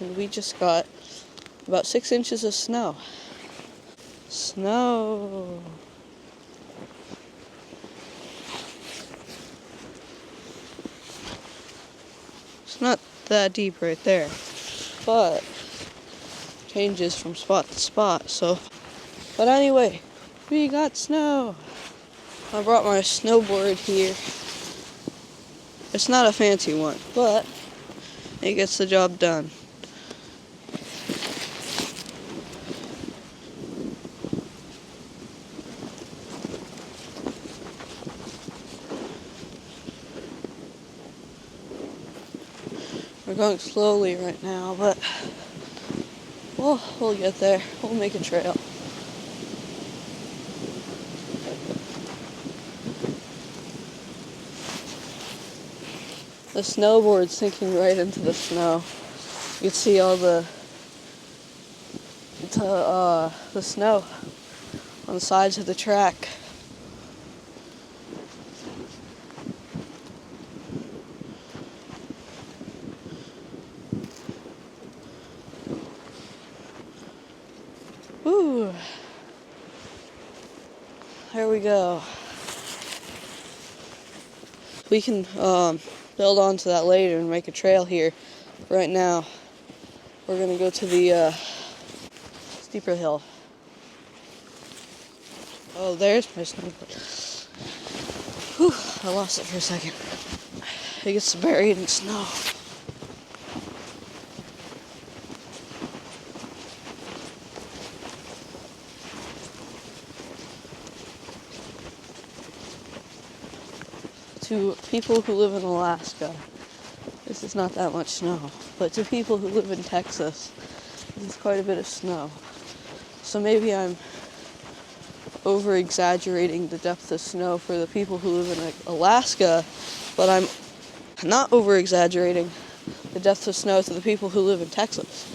and we just got about 6 inches of snow. Snow. It's not that deep right there, but changes from spot to spot, so. But anyway, we got snow. I brought my snowboard here. It's not a fancy one, but it gets the job done. We're going slowly right now, but we'll get there. We'll make a trail. The snowboard's sinking right into the snow. You can see all the snow on the sides of the track. Woo! There we go. We can build onto that later and make a trail here. Right now, we're gonna go to the steeper hill. Oh, there's my snowboard. Whew, I lost it for a second. It gets buried in snow. To people who live in Alaska, this is not that much snow. But to people who live in Texas, this is quite a bit of snow. So maybe I'm over-exaggerating the depth of snow for the people who live in Alaska, but I'm not over-exaggerating the depth of snow to the people who live in Texas.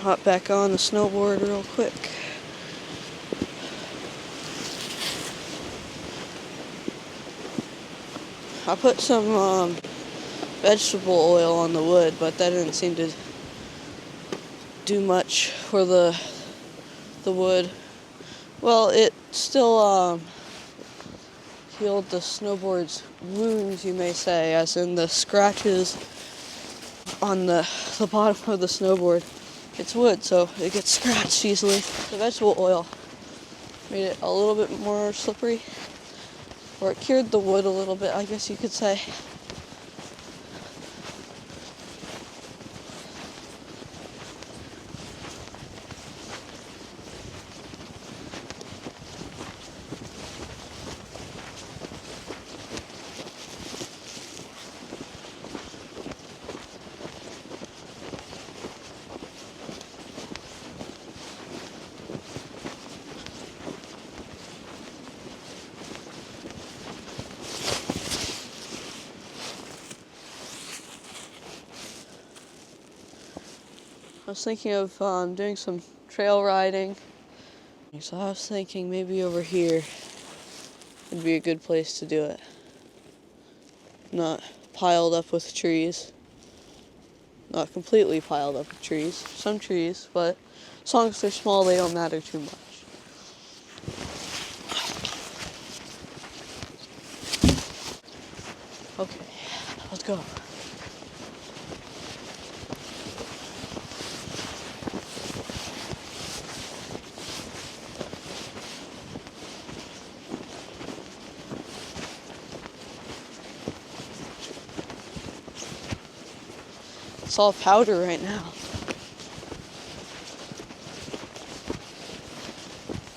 Hop back on the snowboard real quick. I put some vegetable oil on the wood, but that didn't seem to do much for the wood. Well, it still healed the snowboard's wounds, you may say, as in the scratches on the bottom of the snowboard. It's wood, so it gets scratched easily. The vegetable oil made it a little bit more slippery, or it cured the wood a little bit, I guess you could say. I was thinking of doing some trail riding, so I was thinking maybe over here would be a good place to do it. Not piled up with trees. Not completely piled up with trees. Some trees, but as long as they're small, they don't matter too much. Okay, let's go. It's all powder right now.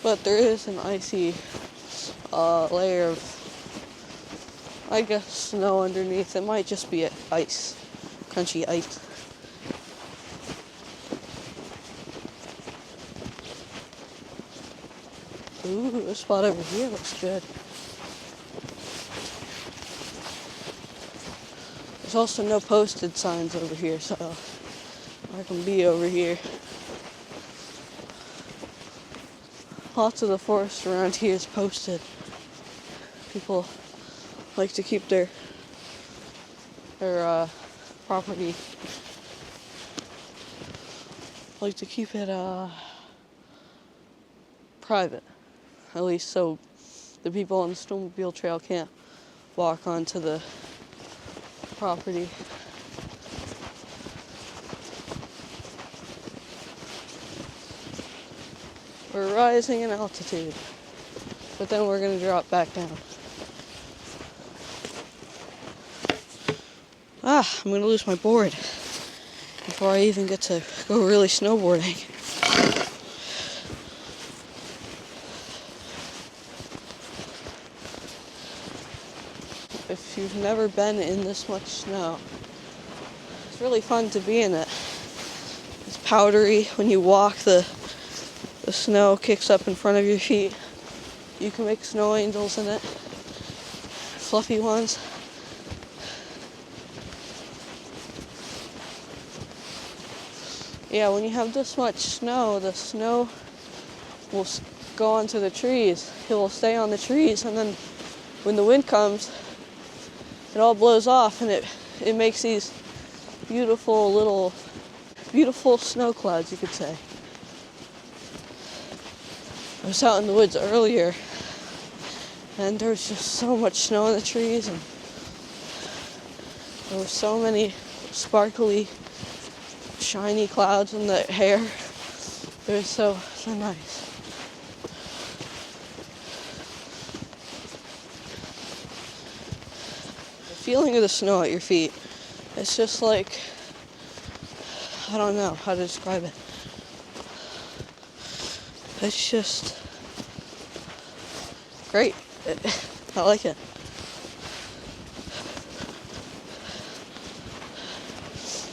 But there is an icy layer of, I guess, snow underneath. It might just be ice, crunchy ice. Ooh, this spot over here looks good. There's also no posted signs over here, so I can be over here. Lots of the forest around here is posted. People like to keep their property, like to keep it private, at least so the people on the snowmobile trail can't walk onto the property. We're rising in altitude, but then we're going to drop back down. I'm going to lose my board before I even get to go really snowboarding. If you've never been in this much snow, it's really fun to be in it. It's powdery. When you walk, the snow kicks up in front of your feet. You can make snow angels in it, fluffy ones. Yeah, when you have this much snow, the snow will go onto the trees. It will stay on the trees, and then when the wind comes, it all blows off, and it makes these beautiful snow clouds, you could say. I was out in the woods earlier, and there was just so much snow in the trees, and there were so many sparkly, shiny clouds in the air. It was so nice. The feeling of the snow at your feet, it's just like, I don't know how to describe it. It's just great. I like it.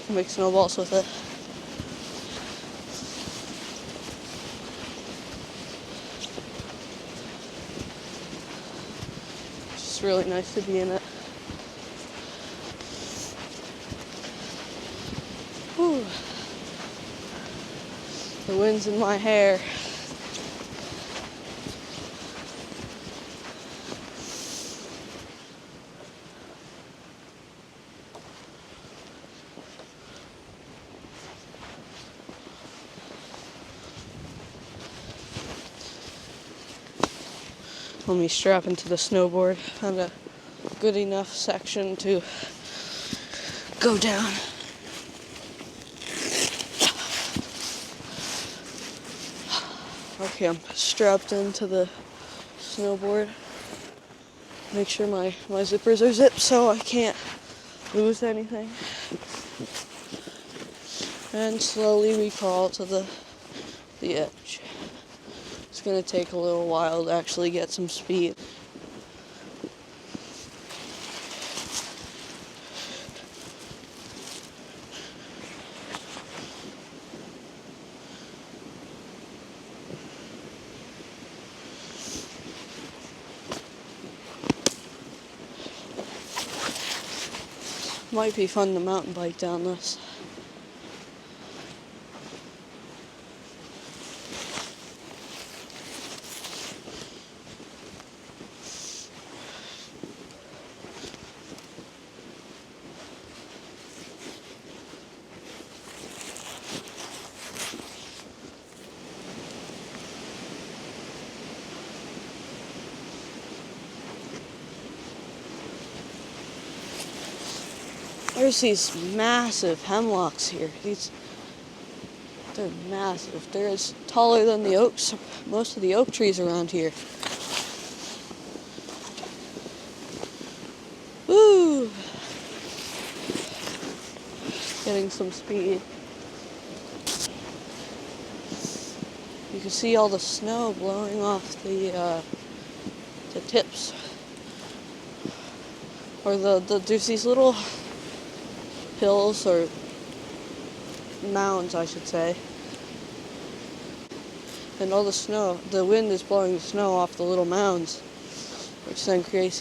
Make snowballs with it. It's just really nice to be in it. Whew. The wind's in my hair. Let me strap into the snowboard. Found a good enough section to go down. Okay, I'm strapped into the snowboard. Make sure my zippers are zipped so I can't lose anything. And slowly we crawl to the edge. It's going to take a little while to actually get some speed. Might be fun to mountain bike down this. There's these massive hemlocks here. They're massive. They're as taller than the oaks, most of the oak trees around here. Woo! getting some speed. You can see all the snow blowing off the tips, or there's these little hills or mounds, I should say, and all the wind is blowing the snow off the little mounds, which then creates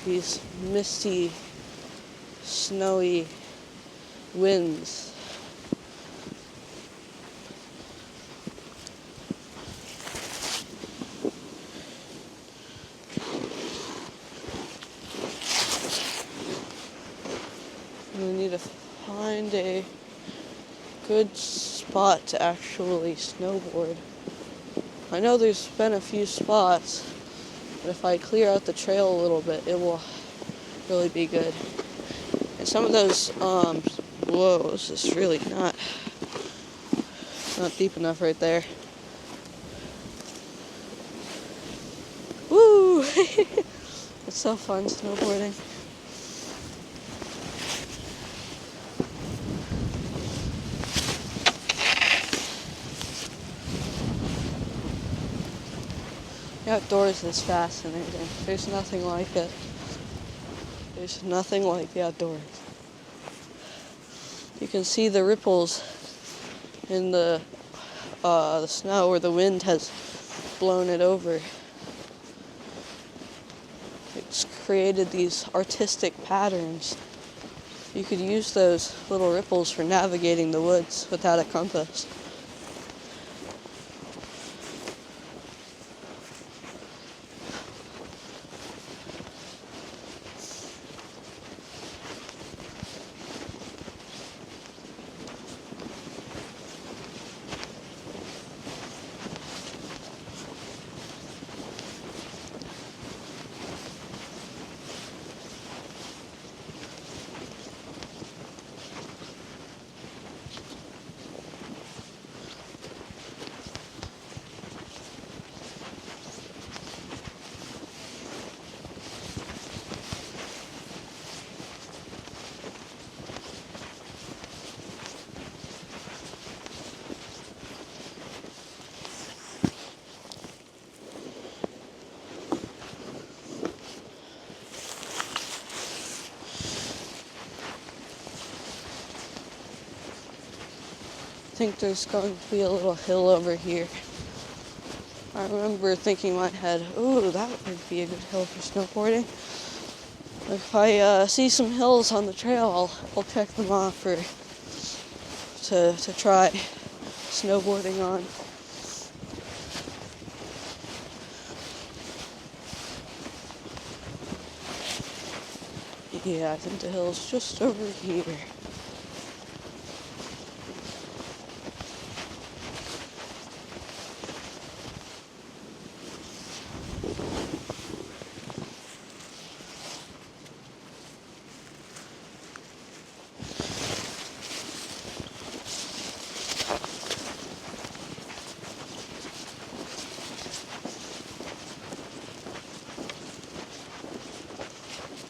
these misty, snowy winds. And we need to find a good spot to actually snowboard. I know there's been a few spots, but if I clear out the trail a little bit, it will really be good. And some of those, whoa, this is really not deep enough right there. Woo! It's so fun snowboarding. The outdoors is fascinating. There's nothing like it. There's nothing like the outdoors. You can see the ripples in the snow where the wind has blown it over. It's created these artistic patterns. You could use those little ripples for navigating the woods without a compass. I think there's going to be a little hill over here. I remember thinking in my head, ooh, that would be a good hill for snowboarding. If I see some hills on the trail, I'll check them off to try snowboarding on. Yeah, I think the hill's just over here.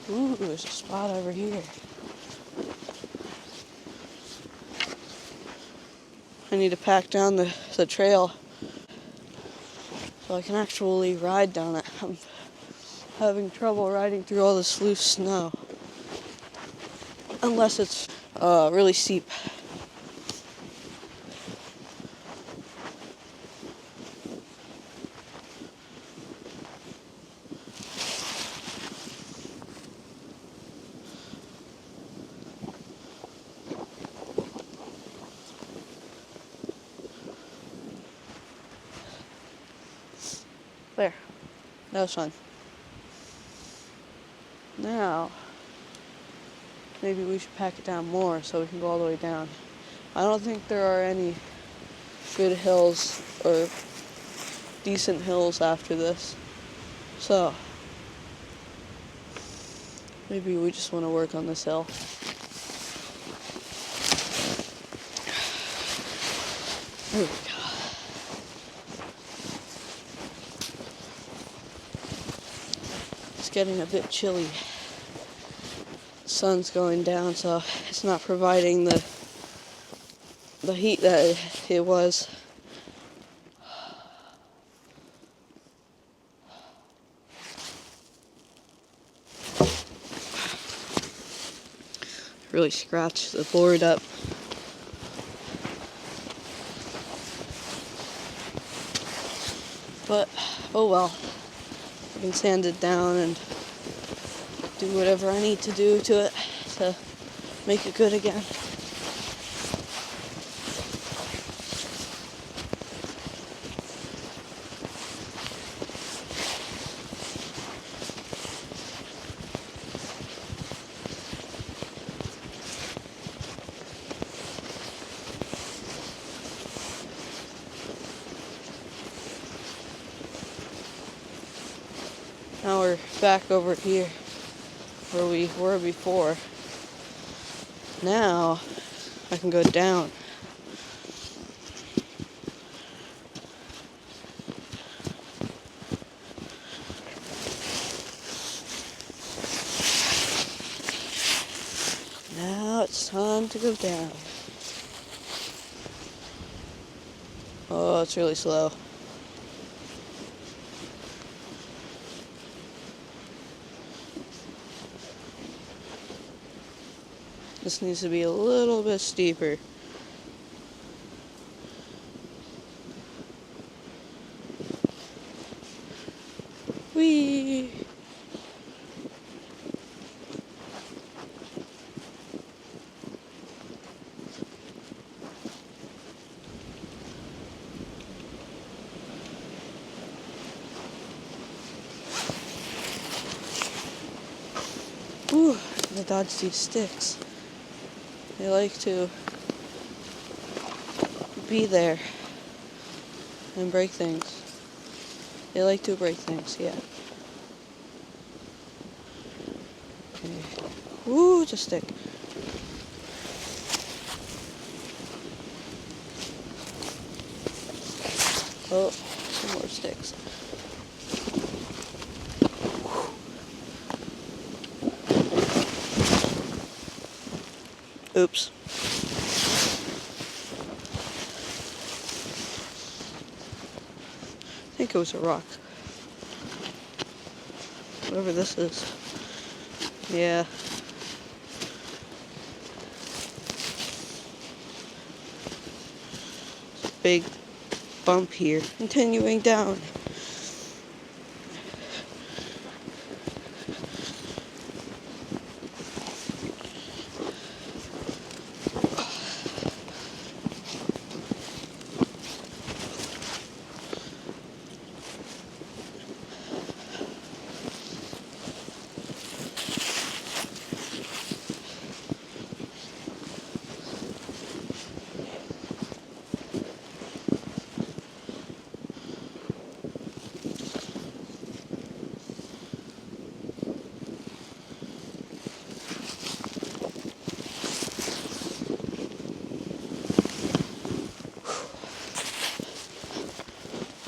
Ooh, there's a spot over here. I need to pack down the trail so I can actually ride down it. I'm having trouble riding through all this loose snow. Unless it's really steep. There. That was fun. Now, maybe we should pack it down more so we can go all the way down. I don't think there are any good hills or decent hills after this. So, maybe we just want to work on this hill. There we go. It's getting a bit chilly. sun's going down, so it's not providing the heat that it was. Really scratched the board up. But, oh well. I can sand it down and do whatever I need to do to it to make it good again. Now we're back over here where we were before. Now I can go down. Now it's time to go down. Oh, it's really slow. This needs to be a little bit steeper. Whee! Ooh, I dodged these sticks. They like to be there and break things. They like to break things, yeah. Okay. Ooh, it's a stick. Oh, some more sticks. Oops. I think it was a rock. Whatever this is. Yeah. It's a big bump here. Continuing down.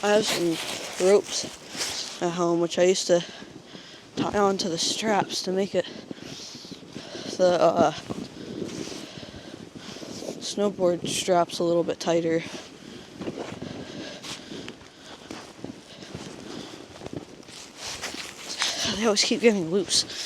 I have some ropes at home, which I used to tie onto the straps to make it the snowboard straps a little bit tighter. They always keep getting loose.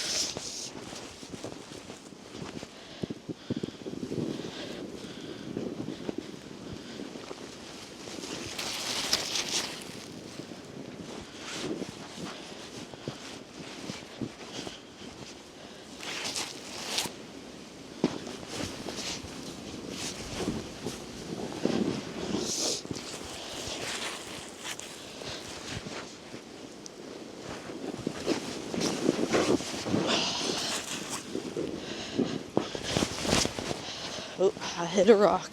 Oh, I hit a rock.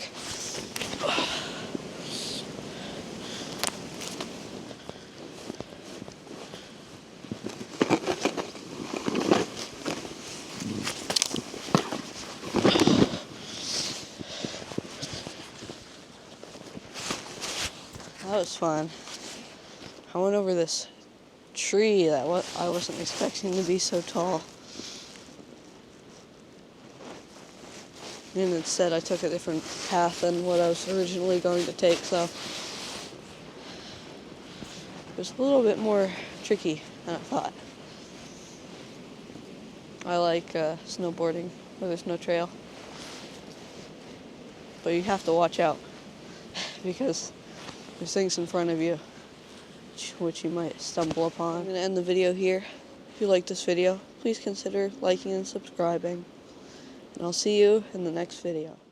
That was fun. I went over this tree that I wasn't expecting to be so tall. And instead I took a different path than what I was originally going to take, so it was a little bit more tricky than I thought. I like snowboarding where there's no trail, but you have to watch out because there's things in front of you which you might stumble upon. I'm going to end the video here. If you like this video, please consider liking and subscribing, and I'll see you in the next video.